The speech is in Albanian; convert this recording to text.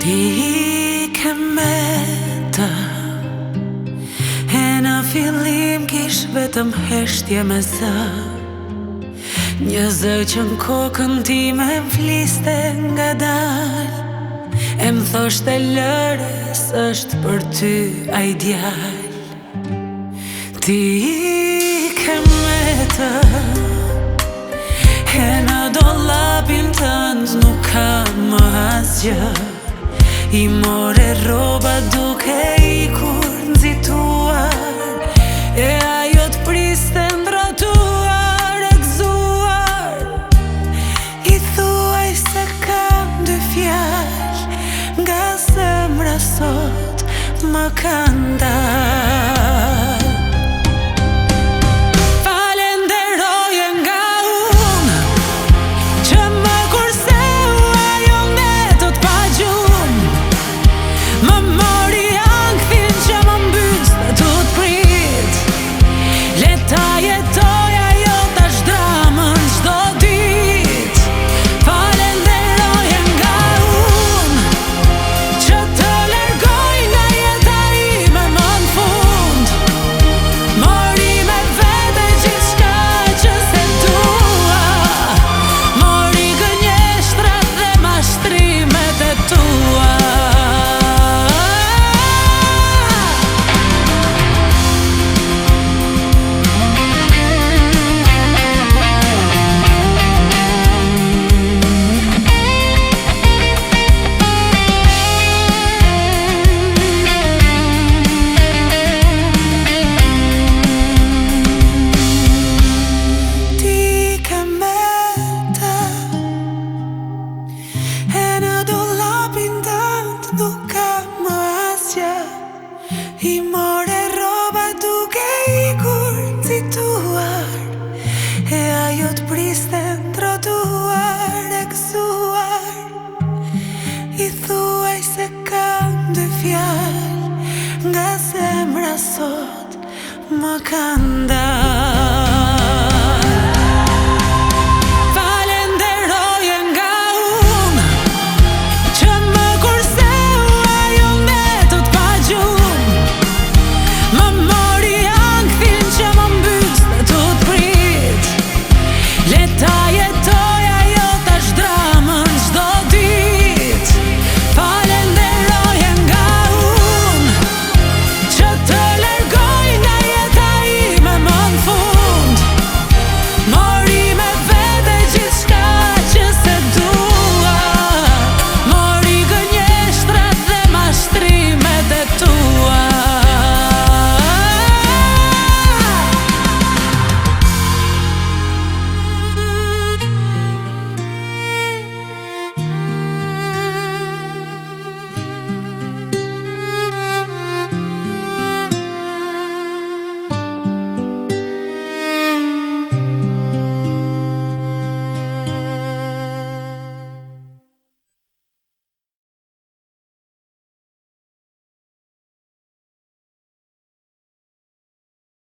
Ti ke me të E në fillim kish vetëm heshtje me zë Një zë që në kokën ti me m'fliste nga dal E m'thoshte lërës është për ty a i djal Ti ke me të E në dollapin tënd nuk ka më asgjë I more roba duke I kur nxituar E ajo t'priste ndratuar e gëzuar I thuaj se kam dy fjall Nga zemra sot më ka ndar